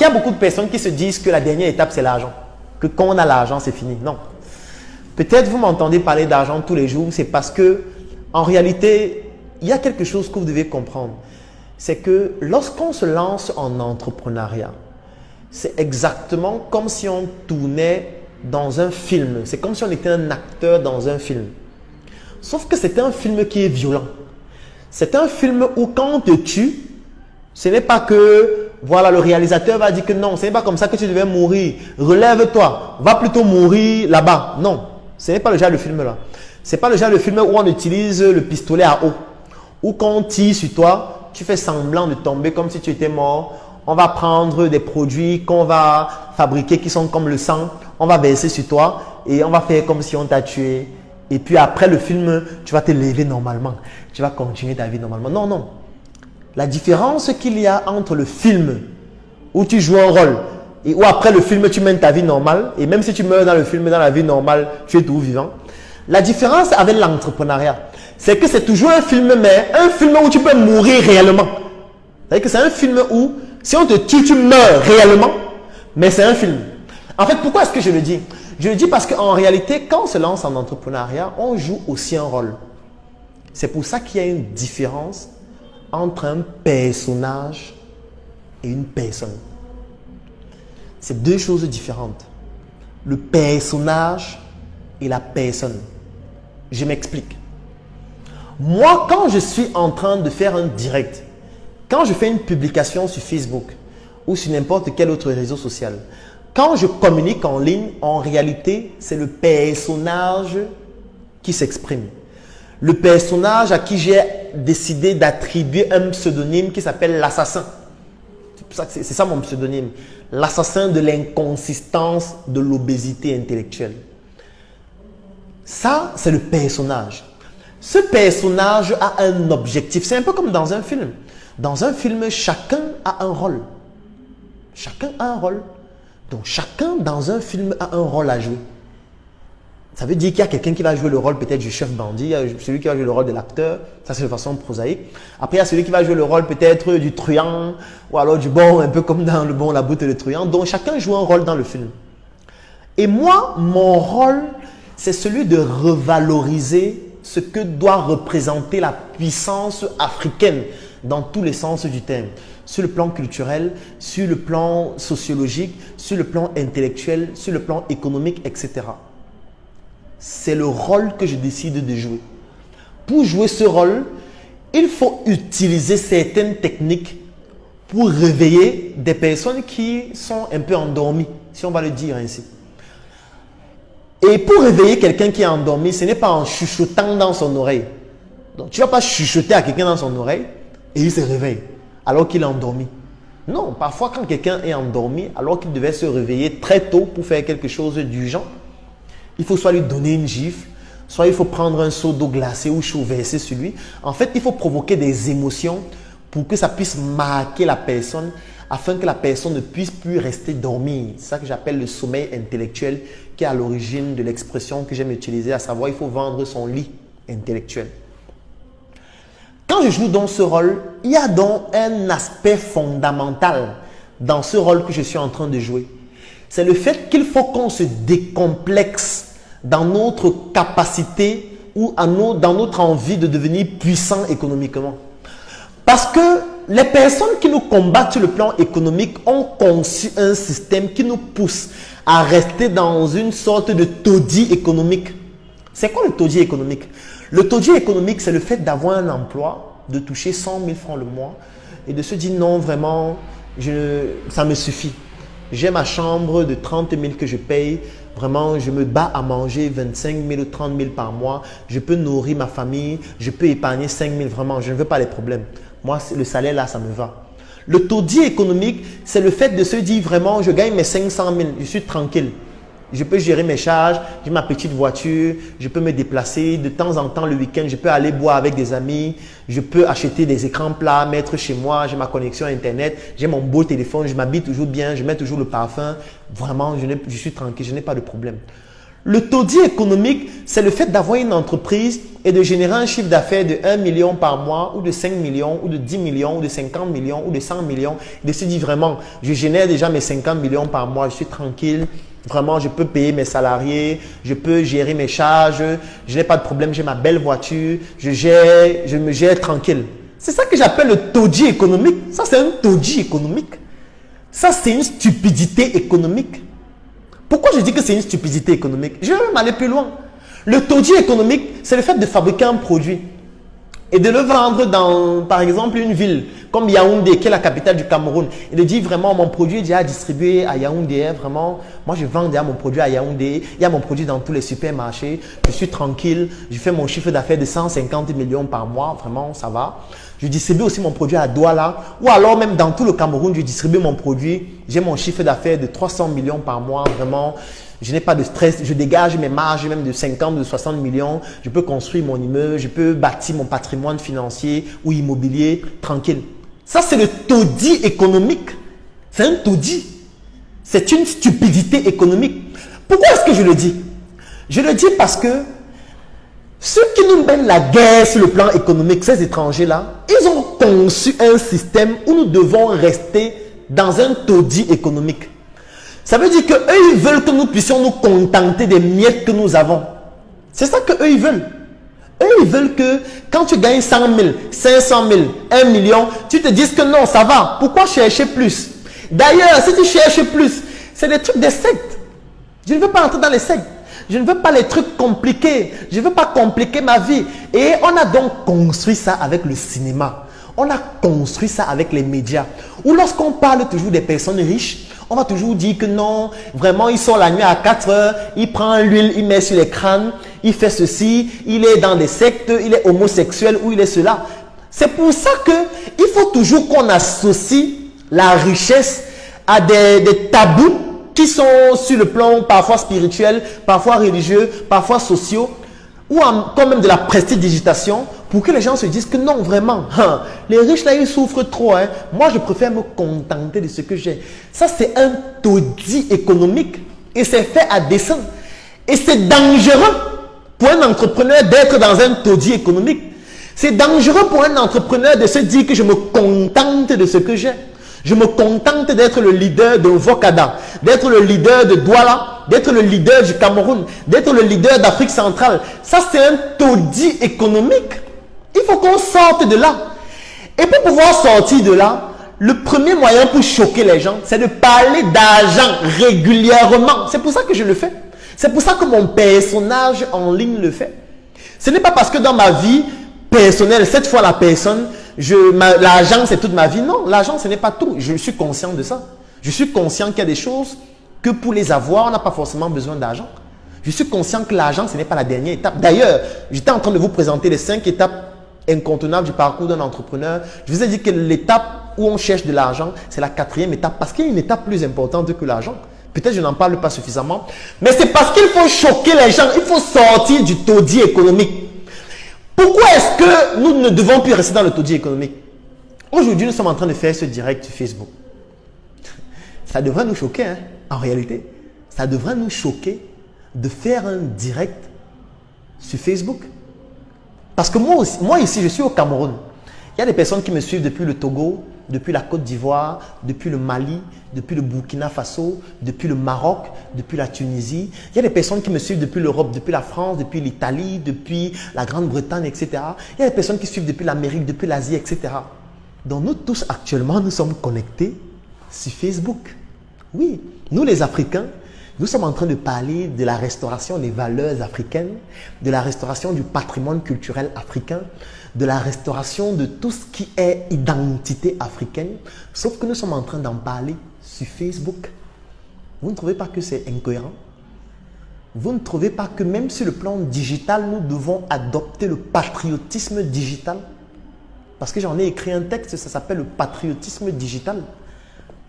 a beaucoup de personnes qui se disent que la dernière étape, c'est l'argent. Que quand on a l'argent, c'est fini. Non. Peut-être vous m'entendez parler d'argent tous les jours, c'est parce que, en réalité, il y a quelque chose que vous devez comprendre. C'est que lorsqu'on se lance en entrepreneuriat, c'est exactement comme si on tournait dans un film. C'est comme si on était un acteur dans un film. Sauf que c'est un film qui est violent. C'est un film où quand on te tue, ce n'est pas que voilà, le réalisateur va dire que non, ce n'est pas comme ça que tu devais mourir. Relève-toi, va plutôt mourir là-bas. Non, ce n'est pas le genre de film là. Ce n'est pas le genre de film où on utilise le pistolet à eau. Ou quand on tire sur toi, tu fais semblant de tomber comme si tu étais mort. On va prendre des produits qu'on va fabriquer qui sont comme le sang. On va verser sur toi et on va faire comme si on t'a tué. Et puis après le film, tu vas te lever normalement. Tu vas continuer ta vie normalement. Non, non. La différence qu'il y a entre le film où tu joues un rôle et où après le film, tu mènes ta vie normale. Et même si tu meurs dans le film, dans la vie normale, tu es toujours vivant. La différence avec l'entrepreneuriat, c'est que c'est toujours un film, mais un film où tu peux mourir réellement. C'est-à-dire que c'est un film où, si on te tue, tu meurs réellement, mais c'est un film. En fait, pourquoi est-ce que je le dis? Je le dis parce qu'en réalité, quand on se lance en entrepreneuriat, on joue aussi un rôle. C'est pour ça qu'il y a une différence entre un personnage et une personne. C'est deux choses différentes. Le personnage et la personne. Je m'explique. Moi, quand je suis en train de faire un direct, quand je fais une publication sur Facebook ou sur n'importe quel autre réseau social, quand je communique en ligne, en réalité, c'est le personnage qui s'exprime. Le personnage à qui j'ai décidé d'attribuer un pseudonyme qui s'appelle l'assassin. C'est ça mon pseudonyme. L'assassin de l'inconsistance de l'obésité intellectuelle. Ça, c'est le personnage. Ce personnage a un objectif. C'est un peu comme dans un film. Dans un film, chacun a un rôle. Chacun a un rôle. Donc, chacun dans un film a un rôle à jouer. Ça veut dire qu'il y a quelqu'un qui va jouer le rôle peut-être du chef bandit, il y a celui qui va jouer le rôle de l'acteur, ça c'est de façon prosaïque. Après, il y a celui qui va jouer le rôle peut-être du truand, ou alors du bon, un peu comme dans le bon, la boute et le truand. Donc, chacun joue un rôle dans le film. Et moi, mon rôle, c'est celui de revaloriser ce que doit représenter la puissance africaine dans tous les sens du terme. Sur le plan culturel, sur le plan sociologique, sur le plan intellectuel, sur le plan économique, etc. C'est le rôle que je décide de jouer. Pour jouer ce rôle, il faut utiliser certaines techniques pour réveiller des personnes qui sont un peu endormies, si on va le dire ainsi. Et pour réveiller quelqu'un qui est endormi, ce n'est pas en chuchotant dans son oreille. Donc, tu ne vas pas chuchoter à quelqu'un dans son oreille et il se réveille alors qu'il est endormi. Non, parfois quand quelqu'un est endormi alors qu'il devait se réveiller très tôt pour faire quelque chose d'urgent, il faut soit lui donner une gifle, soit il faut prendre un seau d'eau glacée ou chaud versé sur lui. En fait, il faut provoquer des émotions pour que ça puisse marquer la personne afin que la personne ne puisse plus rester dormir. C'est ça que j'appelle le sommeil intellectuel qui est à l'origine de l'expression que j'aime utiliser, à savoir il faut vendre son lit intellectuel. Quand je joue dans ce rôle, il y a donc un aspect fondamental dans ce rôle que je suis en train de jouer. C'est le fait qu'il faut qu'on se décomplexe dans notre capacité ou dans notre envie de devenir puissant économiquement. Parce que les personnes qui nous combattent sur le plan économique ont conçu un système qui nous pousse à rester dans une sorte de taudis économique. C'est quoi le taudis économique? Le taudis économique, c'est le fait d'avoir un emploi, de toucher 100 000 francs le mois et de se dire non, vraiment, ça me suffit. J'ai ma chambre de 30 000 que je paye. Vraiment, je me bats à manger 25 000 ou 30 000 par mois. Je peux nourrir ma famille. Je peux épargner 5 000. Vraiment, je ne veux pas les problèmes. Moi, le salaire là, ça me va. Le taudis économique, c'est le fait de se dire vraiment, je gagne mes 500 000. Je suis tranquille. Je peux gérer mes charges, j'ai ma petite voiture, je peux me déplacer. De temps en temps, le week-end, je peux aller boire avec des amis. Je peux acheter des écrans plats, mettre chez moi. J'ai ma connexion Internet, j'ai mon beau téléphone, je m'habille toujours bien, je mets toujours le parfum. Vraiment, je suis tranquille, je n'ai pas de problème. Le taudis économique, c'est le fait d'avoir une entreprise et de générer un chiffre d'affaires de 1 million par mois ou de 5 millions ou de 10 millions ou de 50 millions ou de 100 millions. De se dire vraiment, je génère déjà mes 50 millions par mois, je suis tranquille. Vraiment, je peux payer mes salariés, je peux gérer mes charges, je n'ai pas de problème, j'ai ma belle voiture, je me gère tranquille. C'est ça que j'appelle le taudis économique. Ça, c'est un taudis économique. Ça, c'est une stupidité économique. Pourquoi je dis que c'est une stupidité économique? Je vais même aller plus loin. Le taudis économique, c'est le fait de fabriquer un produit et de le vendre dans, par exemple, une ville comme Yaoundé, qui est la capitale du Cameroun, et de dire vraiment, mon produit est déjà distribué à Yaoundé, vraiment, moi je vends déjà mon produit à Yaoundé, il y a mon produit dans tous les supermarchés, je suis tranquille, je fais mon chiffre d'affaires de 150 millions par mois, vraiment, ça va. Je distribue aussi mon produit à Douala, ou alors même dans tout le Cameroun, je distribue mon produit, j'ai mon chiffre d'affaires de 300 millions par mois, vraiment. Je n'ai pas de stress, je dégage mes marges même de 50, de 60 millions. Je peux construire mon immeuble, je peux bâtir mon patrimoine financier ou immobilier tranquille. Ça, c'est le taudis économique. C'est un taudis. C'est une stupidité économique. Pourquoi est-ce que je le dis? Je le dis parce que ceux qui nous mènent la guerre sur le plan économique, ces étrangers-là, ils ont conçu un système où nous devons rester dans un taudis économique. Ça veut dire qu'eux, ils veulent que nous puissions nous contenter des miettes que nous avons. C'est ça qu'eux, ils veulent. Eux, ils veulent que quand tu gagnes 100 000, 500 000, 1 million, tu te dises que non, ça va. Pourquoi chercher plus? D'ailleurs, si tu cherches plus, c'est des trucs des sectes. Je ne veux pas entrer dans les sectes. Je ne veux pas les trucs compliqués. Je ne veux pas compliquer ma vie. Et on a donc construit ça avec le cinéma. On a construit ça avec les médias. Ou lorsqu'on parle toujours des personnes riches, on va toujours dire que non, vraiment, il sort la nuit à 4 heures, il prend l'huile, il met sur les crânes, il fait ceci, il est dans des sectes, il est homosexuel ou il est cela. C'est pour ça qu'il faut toujours qu'on associe la richesse à des tabous qui sont sur le plan parfois spirituel, parfois religieux, parfois sociaux, ou quand même de la prestidigitation, pour que les gens se disent que non, vraiment, les riches là, ils souffrent trop. Moi, je préfère me contenter de ce que j'ai. Ça, c'est un taudis économique et c'est fait à dessein. Et c'est dangereux pour un entrepreneur d'être dans un taudis économique. C'est dangereux pour un entrepreneur de se dire que je me contente de ce que j'ai. Je me contente d'être le leader de Vocada, d'être le leader de Douala, d'être le leader du Cameroun, d'être le leader d'Afrique centrale. Ça, c'est un taudis économique. Il faut qu'on sorte de là. Et pour pouvoir sortir de là, le premier moyen pour choquer les gens, c'est de parler d'argent régulièrement. C'est pour ça que je le fais. C'est pour ça que mon personnage en ligne le fait. Ce n'est pas parce que dans ma vie personnelle, cette fois la personne, l'argent c'est toute ma vie. Non, l'argent ce n'est pas tout. Je suis conscient de ça. Je suis conscient qu'il y a des choses que pour les avoir, on n'a pas forcément besoin d'argent. Je suis conscient que l'argent ce n'est pas la dernière étape. D'ailleurs, j'étais en train de vous présenter les 5 étapes incontournable du parcours d'un entrepreneur. Je vous ai dit que l'étape où on cherche de l'argent, c'est la 4e étape parce qu'il y a une étape plus importante que l'argent. Peut-être je n'en parle pas suffisamment, mais c'est parce qu'il faut choquer les gens. Il faut sortir du taudis économique. Pourquoi est-ce que nous ne devons plus rester dans le taudis économique? Aujourd'hui, nous sommes en train de faire ce direct sur Facebook. Ça devrait nous choquer, hein, en réalité. Ça devrait nous choquer de faire un direct sur Facebook. Parce que moi ici, je suis au Cameroun. Il y a des personnes qui me suivent depuis le Togo, depuis la Côte d'Ivoire, depuis le Mali, depuis le Burkina Faso, depuis le Maroc, depuis la Tunisie. Il y a des personnes qui me suivent depuis l'Europe, depuis la France, depuis l'Italie, depuis la Grande-Bretagne, etc. Il y a des personnes qui suivent depuis l'Amérique, depuis l'Asie, etc. Donc nous tous actuellement, nous sommes connectés sur Facebook. Oui, nous les Africains, nous sommes en train de parler de la restauration des valeurs africaines, de la restauration du patrimoine culturel africain, de la restauration de tout ce qui est identité africaine, sauf que nous sommes en train d'en parler sur Facebook. Vous ne trouvez pas que c'est incohérent? Vous ne trouvez pas que même sur le plan digital, nous devons adopter le patriotisme digital? Parce que j'en ai écrit un texte, ça s'appelle le patriotisme digital.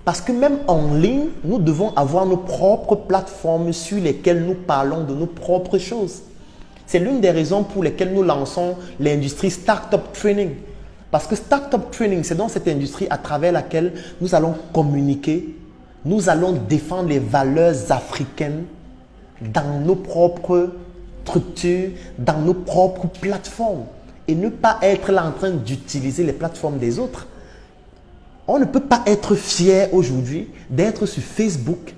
Parce que même en ligne, nous devons avoir nos propres plateformes sur lesquelles nous parlons de nos propres choses. C'est l'une des raisons pour lesquelles nous lançons l'industrie Startup Training. Parce que Startup Training, c'est dans cette industrie à travers laquelle nous allons communiquer, nous allons défendre les valeurs africaines dans nos propres structures, dans nos propres plateformes et ne pas être là en train d'utiliser les plateformes des autres. On ne peut pas être fier aujourd'hui d'être sur Facebook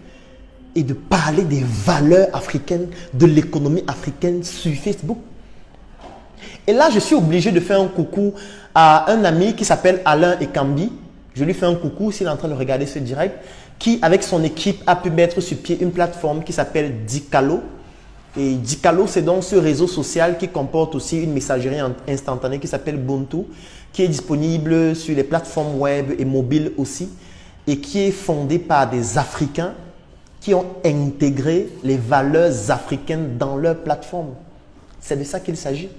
et de parler des valeurs africaines, de l'économie africaine sur Facebook. Et là, je suis obligé de faire un coucou à un ami qui s'appelle Alain Ekambi. Je lui fais un coucou s'il est en train de regarder ce direct, qui avec son équipe a pu mettre sur pied une plateforme qui s'appelle Dicalo. Et Dicalo, c'est donc ce réseau social qui comporte aussi une messagerie instantanée qui s'appelle Ubuntu, qui est disponible sur les plateformes web et mobiles aussi, et qui est fondé par des Africains qui ont intégré les valeurs africaines dans leur plateforme. C'est de ça qu'il s'agit.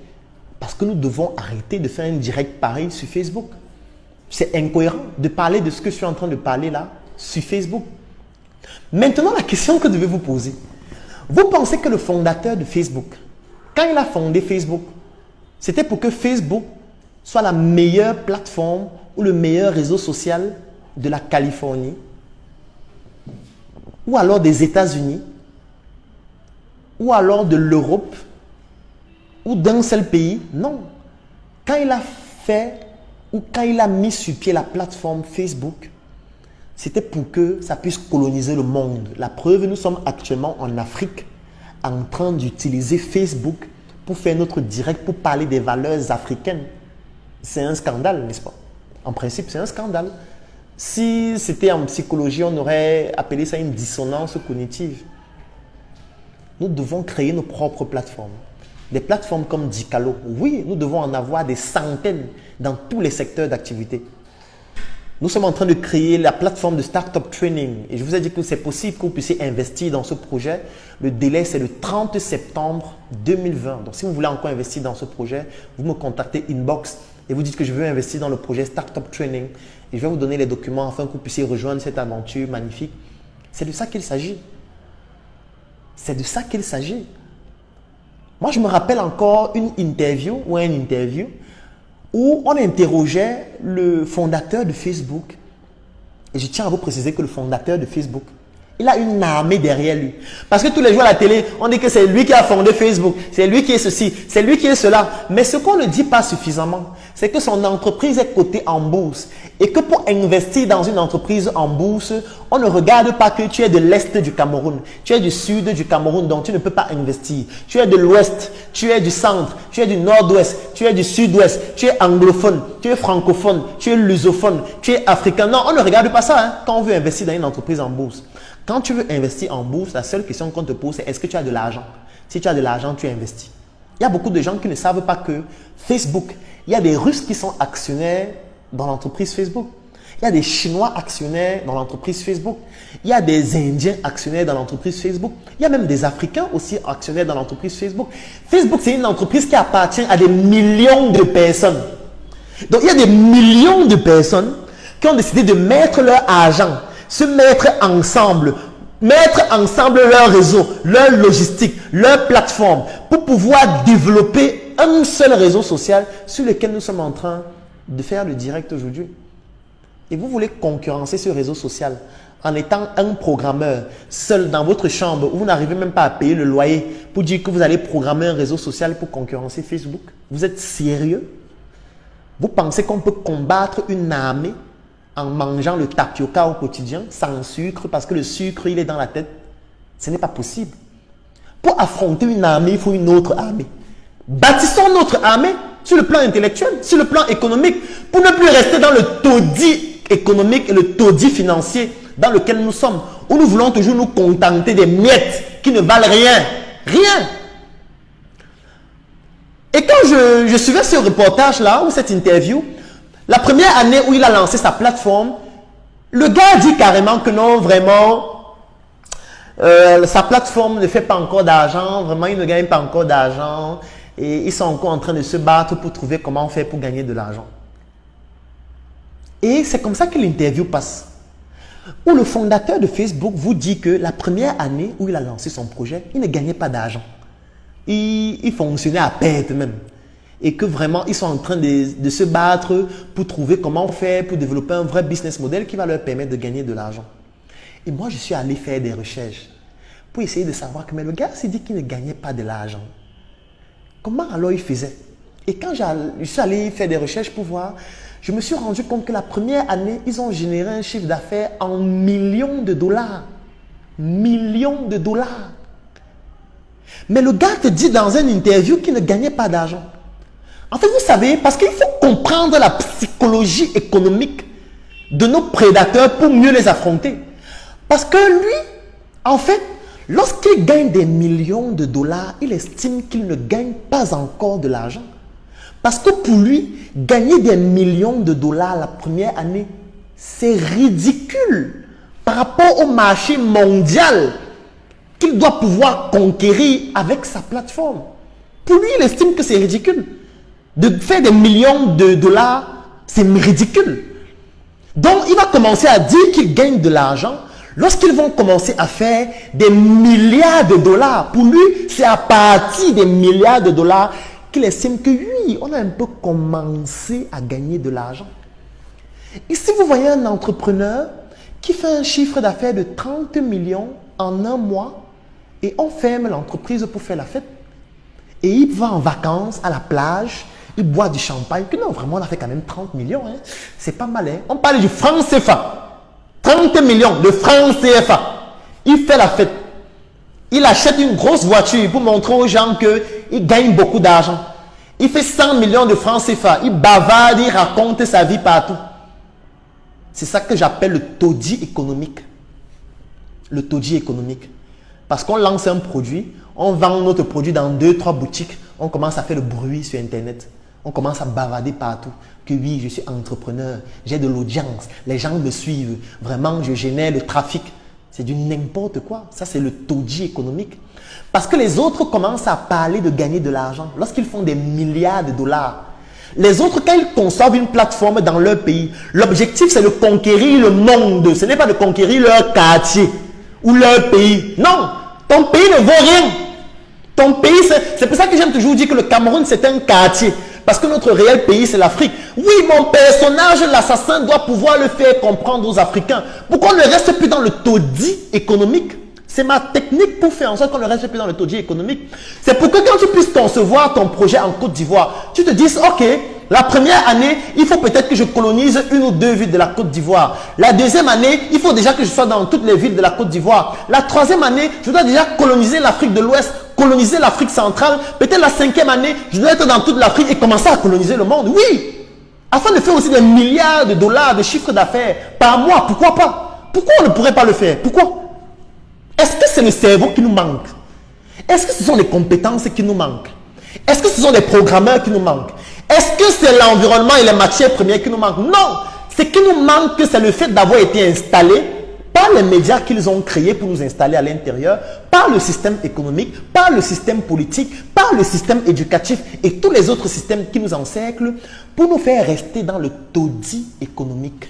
Parce que nous devons arrêter de faire un direct pareil sur Facebook. C'est incohérent de parler de ce que je suis en train de parler là sur Facebook. Maintenant, la question que je vais vous poser. Vous pensez que le fondateur de Facebook, quand il a fondé Facebook, c'était pour que Facebook soit la meilleure plateforme ou le meilleur réseau social de la Californie ou alors des États-Unis ou alors de l'Europe ou d'un seul pays? Non. Quand il a fait ou quand il a mis sur pied la plateforme Facebook, c'était pour que ça puisse coloniser le monde. La preuve, nous sommes actuellement en Afrique en train d'utiliser Facebook pour faire notre direct, pour parler des valeurs africaines. C'est un scandale, n'est-ce pas? En principe, c'est un scandale. Si c'était en psychologie, on aurait appelé ça une dissonance cognitive. Nous devons créer nos propres plateformes. Des plateformes comme Dicalo, oui, nous devons en avoir des centaines dans tous les secteurs d'activité. Nous sommes en train de créer la plateforme de Startup Training. Et je vous ai dit que c'est possible que vous puissiez investir dans ce projet. Le délai, c'est le 30 septembre 2020. Donc, si vous voulez encore investir dans ce projet, vous me contactez inbox et vous dites que je veux investir dans le projet Startup Training. Et je vais vous donner les documents afin que vous puissiez rejoindre cette aventure magnifique. C'est de ça qu'il s'agit. C'est de ça qu'il s'agit. Moi, je me rappelle encore une interview où on interrogeait le fondateur de Facebook. Et je tiens à vous préciser que le fondateur de Facebook, il a une armée derrière lui. Parce que tous les jours à la télé, on dit que c'est lui qui a fondé Facebook, c'est lui qui est ceci, c'est lui qui est cela. Mais ce qu'on ne dit pas suffisamment, c'est que son entreprise est cotée en bourse. Et que pour investir dans une entreprise en bourse, on ne regarde pas que tu es de l'Est du Cameroun, tu es du Sud du Cameroun, donc tu ne peux pas investir. Tu es de l'Ouest, tu es du Centre, tu es du Nord-Ouest, tu es du Sud-Ouest, tu es anglophone, tu es francophone, tu es lusophone, tu es africain. Non, on ne regarde pas ça quand on veut investir dans une entreprise en bourse. Quand tu veux investir en bourse, la seule question qu'on te pose, c'est est-ce que tu as de l'argent? Si tu as de l'argent, tu investis. Il y a beaucoup de gens qui ne savent pas que Facebook, il y a des Russes qui sont actionnaires dans l'entreprise Facebook. Il y a des Chinois actionnaires dans l'entreprise Facebook. Il y a des Indiens actionnaires dans l'entreprise Facebook. Il y a même des Africains aussi actionnaires dans l'entreprise Facebook. Facebook, c'est une entreprise qui appartient à des millions de personnes. Donc, il y a des millions de personnes qui ont décidé de mettre leur argent, se mettre ensemble leur réseau, leur logistique, leur plateforme pour pouvoir développer un seul réseau social sur lequel nous sommes en train de faire le direct aujourd'hui. Et vous voulez concurrencer ce réseau social en étant un programmeur seul dans votre chambre où vous n'arrivez même pas à payer le loyer pour dire que vous allez programmer un réseau social pour concurrencer Facebook? Vous êtes sérieux? Vous pensez qu'on peut combattre une armée en mangeant le tapioca au quotidien sans sucre parce que le sucre il est dans la tête? Ce n'est pas possible. Pour affronter une armée, il faut une autre armée. Bâtissons notre armée sur le plan intellectuel, sur le plan économique, pour ne plus rester dans le taudis économique et le taudis financier dans lequel nous sommes, où nous voulons toujours nous contenter des miettes qui ne valent rien. Rien. Et quand je suivais ce reportage-là, ou cette interview, la première année où il a lancé sa plateforme, le gars dit carrément que non, vraiment, sa plateforme ne fait pas encore d'argent, vraiment, il ne gagne pas encore d'argent. Et ils sont encore en train de se battre pour trouver comment faire pour gagner de l'argent. Et c'est comme ça que l'interview passe. Où le fondateur de Facebook vous dit que la première année où il a lancé son projet, il ne gagnait pas d'argent. Il fonctionnait à perte même. Et que vraiment, ils sont en train de se battre pour trouver comment faire pour développer un vrai business model qui va leur permettre de gagner de l'argent. Et moi, je suis allé faire des recherches pour essayer de savoir que mais le gars s'est dit qu'il ne gagnait pas de l'argent. Comment alors il faisait? Et quand je suis allé faire des recherches pour voir, je me suis rendu compte que la première année, ils ont généré un chiffre d'affaires en millions de dollars. Millions de dollars. Mais le gars te dit dans une interview qu'il ne gagnait pas d'argent. En fait, vous savez, parce qu'il faut comprendre la psychologie économique de nos prédateurs pour mieux les affronter. Parce que lui, en fait, lorsqu'il gagne des millions de dollars, il estime qu'il ne gagne pas encore de l'argent. Parce que pour lui, gagner des millions de dollars la première année, c'est ridicule par rapport au marché mondial qu'il doit pouvoir conquérir avec sa plateforme. Pour lui, il estime que c'est ridicule. De faire des millions de dollars, c'est ridicule. Donc, il va commencer à dire qu'il gagne de l'argent lorsqu'ils vont commencer à faire des milliards de dollars. Pour lui, c'est à partir des milliards de dollars qu'il estime que oui, on a un peu commencé à gagner de l'argent. Ici, vous voyez un entrepreneur qui fait un chiffre d'affaires de 30 millions en un mois et on ferme l'entreprise pour faire la fête. Et il va en vacances à la plage, il boit du champagne. Que non, vraiment, on a fait quand même 30 millions. Hein. C'est pas mal. Hein. On parle du franc CFA. 30 millions de francs CFA. Il fait la fête. Il achète une grosse voiture pour montrer aux gens qu'il gagne beaucoup d'argent. Il fait 100 millions de francs CFA. Il bavarde, il raconte sa vie partout. C'est ça que j'appelle le taudis économique. Le taudis économique. Parce qu'on lance un produit, on vend notre produit dans 2-3 boutiques, on commence à faire le bruit sur Internet. On commence à bavarder partout. Que oui, je suis entrepreneur, j'ai de l'audience, les gens me suivent. Vraiment, je génère le trafic. C'est du n'importe quoi. Ça, c'est le taudis économique. Parce que les autres commencent à parler de gagner de l'argent. Lorsqu'ils font des milliards de dollars. Les autres, quand ils conçoivent une plateforme dans leur pays, l'objectif, c'est de conquérir le monde. Ce n'est pas de conquérir leur quartier ou leur pays. Non, ton pays ne vaut rien. Ton pays, c'est pour ça que j'aime toujours dire que le Cameroun, c'est un quartier. Parce que notre réel pays, c'est l'Afrique. Oui, mon personnage, l'assassin, doit pouvoir le faire comprendre aux Africains. Pourquoi on ne reste plus dans le taudis économique? C'est ma technique pour faire en sorte qu'on ne reste plus dans le taudis économique. C'est pour que quand tu puisses concevoir ton projet en Côte d'Ivoire, tu te dises, ok, la première année, il faut peut-être que je colonise 1 ou 2 villes de la Côte d'Ivoire. La deuxième année, il faut déjà que je sois dans toutes les villes de la Côte d'Ivoire. La troisième année, je dois déjà coloniser l'Afrique de l'Ouest, coloniser l'Afrique centrale. Peut-être la 5e année, je dois être dans toute l'Afrique et commencer à coloniser le monde. Oui, afin de faire aussi des milliards de dollars de chiffre d'affaires par mois. Pourquoi pas? Pourquoi on ne pourrait pas le faire? Pourquoi? Est-ce que c'est le cerveau qui nous manque? Est-ce que ce sont les compétences qui nous manquent? Est-ce que ce sont les programmeurs qui nous manquent? Est-ce que c'est l'environnement et les matières premières qui nous manquent? Non! Ce qui nous manque, c'est le fait d'avoir été installés par les médias qu'ils ont créés pour nous installer à l'intérieur, par le système économique, par le système politique, par le système éducatif et tous les autres systèmes qui nous encerclent pour nous faire rester dans le taudis économique.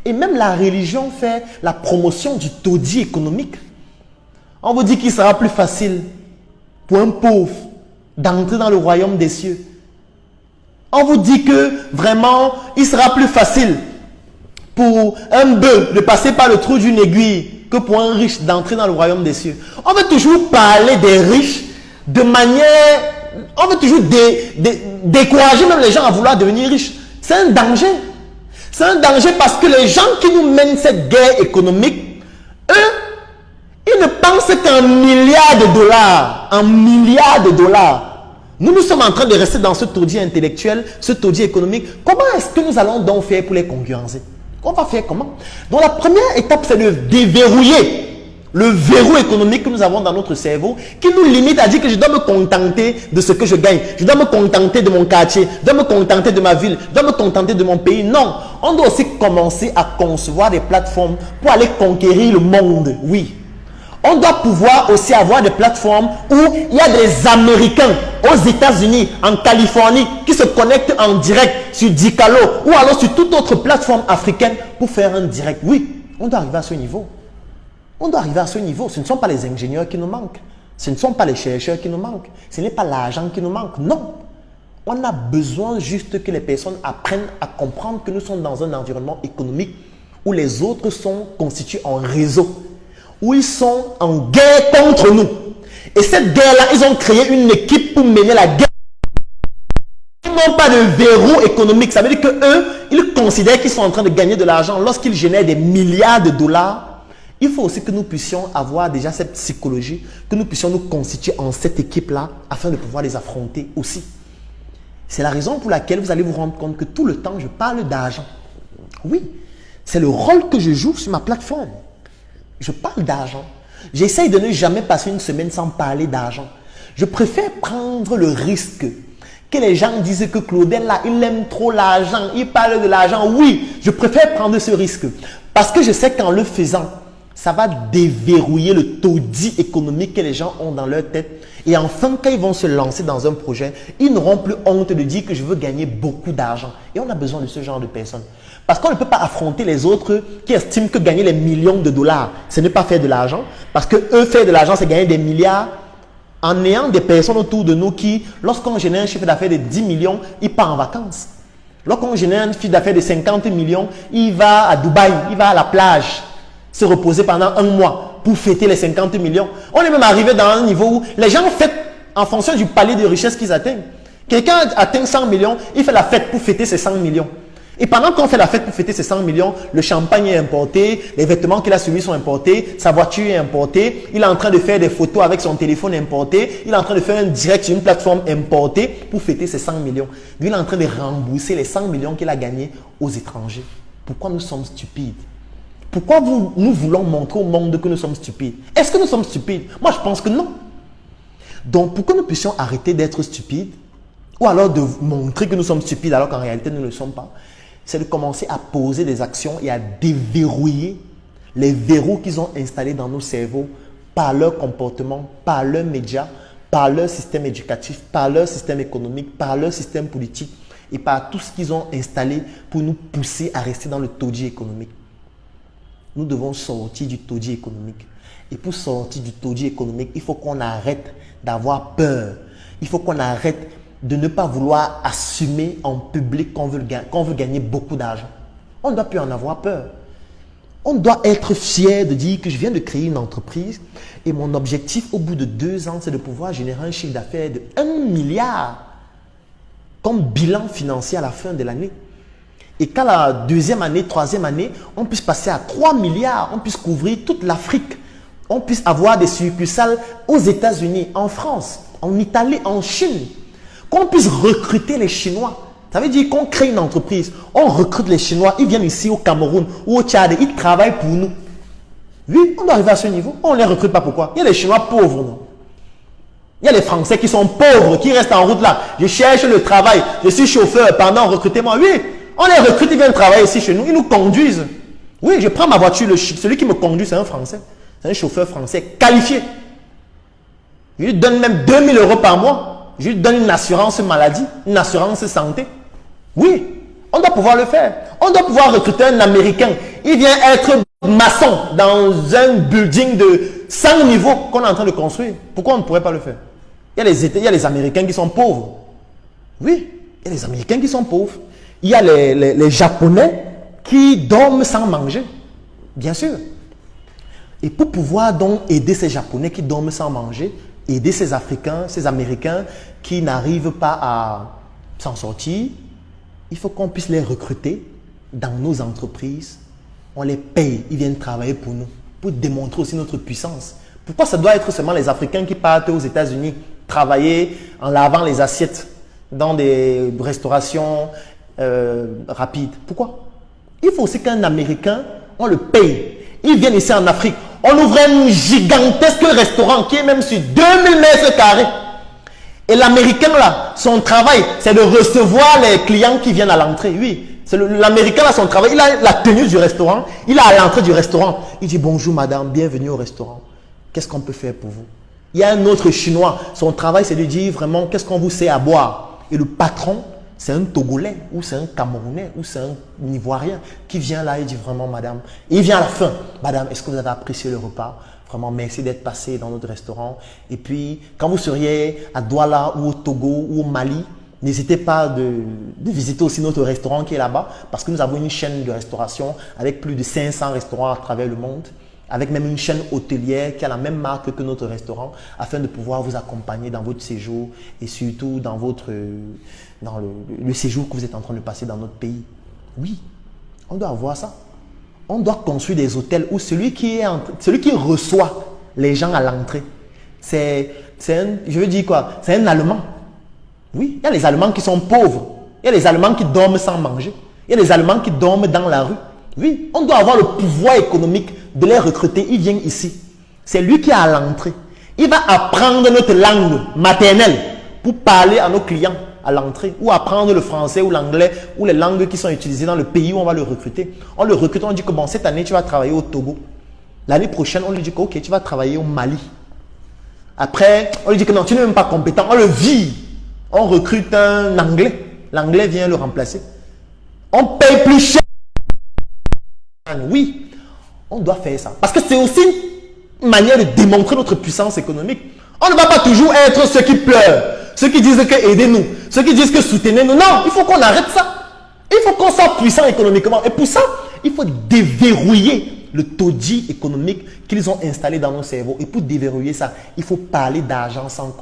Et même la religion fait la promotion du taudis économique. On vous dit qu'il sera plus facile pour un pauvre d'entrer dans le royaume des cieux. On vous dit que vraiment, il sera plus facile pour un bœuf de passer par le trou d'une aiguille que pour un riche d'entrer dans le royaume des cieux. On veut toujours parler des riches de manière... On veut toujours décourager même les gens à vouloir devenir riches. C'est un danger. C'est un danger parce que les gens qui nous mènent cette guerre économique, eux, ils ne pensent qu'en milliards de dollars. En milliards de dollars. Nous sommes en train de rester dans ce taudis intellectuel, ce taudis économique. Comment est-ce que nous allons donc faire pour les concurrencer? On va faire comment? Donc la première étape, c'est de déverrouiller le verrou économique que nous avons dans notre cerveau qui nous limite à dire que je dois me contenter de ce que je gagne. Je dois me contenter de mon quartier. Je dois me contenter de ma ville. Je dois me contenter de mon pays. Non, on doit aussi commencer à concevoir des plateformes pour aller conquérir le monde. Oui. On doit pouvoir aussi avoir des plateformes où il y a des Américains aux États-Unis, en Californie, qui se connectent en direct sur Dicalo ou alors sur toute autre plateforme africaine pour faire un direct. Oui, on doit arriver à ce niveau. On doit arriver à ce niveau. Ce ne sont pas les ingénieurs qui nous manquent. Ce ne sont pas les chercheurs qui nous manquent. Ce n'est pas l'argent qui nous manque. Non. On a besoin juste que les personnes apprennent à comprendre que nous sommes dans un environnement économique où les autres sont constitués en réseau. où ils sont en guerre contre nous. Et cette guerre-là, ils ont créé une équipe pour mener la guerre. Ils n'ont pas de verrou économique. Ça veut dire qu'eux, ils considèrent qu'ils sont en train de gagner de l'argent lorsqu'ils génèrent des milliards de dollars. Il faut aussi que nous puissions avoir déjà cette psychologie, que nous puissions nous constituer en cette équipe-là afin de pouvoir les affronter aussi. C'est la raison pour laquelle vous allez vous rendre compte que tout le temps, je parle d'argent. Oui, c'est le rôle que je joue sur ma plateforme. Je parle d'argent. J'essaye de ne jamais passer une semaine sans parler d'argent. Je préfère prendre le risque que les gens disent que Claudel, là, il aime trop l'argent, il parle de l'argent. Oui, je préfère prendre ce risque parce que je sais qu'en le faisant, ça va déverrouiller le taudis économique que les gens ont dans leur tête. Et enfin, quand ils vont se lancer dans un projet, ils n'auront plus honte de dire que je veux gagner beaucoup d'argent. Et on a besoin de ce genre de personnes. Parce qu'on ne peut pas affronter les autres qui estiment que gagner les millions de dollars, ce n'est pas faire de l'argent. Parce que eux, faire de l'argent, c'est gagner des milliards en ayant des personnes autour de nous qui, lorsqu'on génère un chiffre d'affaires de 10 millions, ils partent en vacances. Lorsqu'on génère un chiffre d'affaires de 50 millions, il va à Dubaï, il va à la plage, se reposer pendant un mois pour fêter les 50 millions. On est même arrivé dans un niveau où les gens fêtent en fonction du palier de richesse qu'ils atteignent. Quelqu'un atteint 100 millions, il fait la fête pour fêter ses 100 millions. Et pendant qu'on fait la fête pour fêter ses 100 millions, le champagne est importé, les vêtements qu'il a suivis sont importés, sa voiture est importée, il est en train de faire des photos avec son téléphone importé, il est en train de faire un direct sur une plateforme importée pour fêter ses 100 millions. Lui, il est en train de rembourser les 100 millions qu'il a gagnés aux étrangers. Pourquoi nous sommes stupides? Pourquoi nous voulons montrer au monde que nous sommes stupides? Est-ce que nous sommes stupides? Moi, je pense que non. Donc, pour que nous puissions arrêter d'être stupides, ou alors de montrer que nous sommes stupides alors qu'en réalité, nous ne le sommes pas, c'est de commencer à poser des actions et à déverrouiller les verrous qu'ils ont installés dans nos cerveaux par leur comportement, par leurs médias, par leur système éducatif, par leur système économique, par leur système politique et par tout ce qu'ils ont installé pour nous pousser à rester dans le taudis économique. Nous devons sortir du taudis économique. Et pour sortir du taudis économique, il faut qu'on arrête d'avoir peur. Il faut qu'on arrête de ne pas vouloir assumer en public qu'on veut gagner beaucoup d'argent. On ne doit plus en avoir peur. On doit être fier de dire que je viens de créer une entreprise et mon objectif au bout de 2 ans, c'est de pouvoir générer un chiffre d'affaires de 1 milliard comme bilan financier à la fin de l'année. Et qu'à la 2e année, 3e année, on puisse passer à 3 milliards, on puisse couvrir toute l'Afrique, on puisse avoir des succursales aux États-Unis, en France, en Italie, en Chine, qu'on puisse recruter les Chinois. Ça veut dire qu'on crée une entreprise, on recrute les Chinois, ils viennent ici au Cameroun ou au Tchad, ils travaillent pour nous. Oui, on doit arriver à ce niveau. On ne les recrute pas, pourquoi? Il y a les Chinois pauvres, non? Il y a les Français qui sont pauvres, qui restent en route là. Je cherche le travail, je suis chauffeur, pendant recrutez-moi. Oui, on les recrute, ils viennent travailler ici chez nous, ils nous conduisent. Oui, je prends ma voiture, celui qui me conduit, c'est un Français. C'est un chauffeur français qualifié. Je lui donne même 2 000 € par mois. Je lui donne une assurance maladie, une assurance santé. Oui, on doit pouvoir le faire. On doit pouvoir recruter un Américain. Il vient être maçon dans un building de 100 niveaux qu'on est en train de construire. Pourquoi on ne pourrait pas le faire? Il y a les Américains qui sont pauvres. Oui, il y a les Américains qui sont pauvres. Il y a les Japonais qui dorment sans manger. Bien sûr. Et pour pouvoir donc aider ces Japonais qui dorment sans manger, aider ces Africains, ces Américains qui n'arrivent pas à s'en sortir, il faut qu'on puisse les recruter dans nos entreprises. On les paye, ils viennent travailler pour nous, pour démontrer aussi notre puissance. Pourquoi ça doit être seulement les Africains qui partent aux États-Unis travailler en lavant les assiettes dans des restaurations rapides? Pourquoi? Il faut aussi qu'un Américain, on le paye. Il vient ici en Afrique. On ouvre un gigantesque restaurant qui est même sur 2000 mètres carrés. Et l'Américain là, son travail, c'est de recevoir les clients qui viennent à l'entrée. Oui, l'Américain là, son travail, il a la tenue du restaurant, il est à l'entrée du restaurant. Il dit bonjour madame, bienvenue au restaurant. Qu'est-ce qu'on peut faire pour vous? Il y a un autre Chinois, son travail c'est de dire vraiment qu'est-ce qu'on vous sait à boire. Et le patron, c'est un Togolais, ou c'est un Camerounais, ou c'est un Ivoirien qui vient là et dit vraiment madame. Et il vient à la fin, madame, est-ce que vous avez apprécié le repas? Vraiment, merci d'être passé dans notre restaurant. Et puis, quand vous seriez à Douala ou au Togo ou au Mali, n'hésitez pas de visiter aussi notre restaurant qui est là-bas parce que nous avons une chaîne de restauration avec plus de 500 restaurants à travers le monde. avec même une chaîne hôtelière qui a la même marque que notre restaurant, afin de pouvoir vous accompagner dans votre séjour et surtout dans le séjour que vous êtes en train de passer dans notre pays. Oui, on doit avoir ça. On doit construire des hôtels où celui qui reçoit les gens à l'entrée, c'est un Allemand. Oui, il y a les Allemands qui sont pauvres. Il y a les Allemands qui dorment sans manger. Il y a les Allemands qui dorment dans la rue. Oui, on doit avoir le pouvoir économique de les recruter. Ils viennent ici. C'est lui qui est à l'entrée. Il va apprendre notre langue maternelle pour parler à nos clients à l'entrée, ou apprendre le français ou l'anglais ou les langues qui sont utilisées dans le pays où on va le recruter. On le recrute, on dit que bon, cette année tu vas travailler au Togo. L'année prochaine, on lui dit que ok, tu vas travailler au Mali. Après, on lui dit que non, tu n'es même pas compétent. On le vire. On recrute un anglais. L'anglais vient le remplacer. On paye plus cher. Oui, on doit faire ça. Parce que c'est aussi une manière de démontrer notre puissance économique. On ne va pas toujours être ceux qui pleurent, ceux qui disent que aidez-nous, ceux qui disent que soutenez-nous. Non, il faut qu'on arrête ça. Il faut qu'on soit puissant économiquement. Et pour ça, il faut déverrouiller le taudis économique qu'ils ont installé dans nos cerveaux. Et pour déverrouiller ça, il faut parler d'argent sans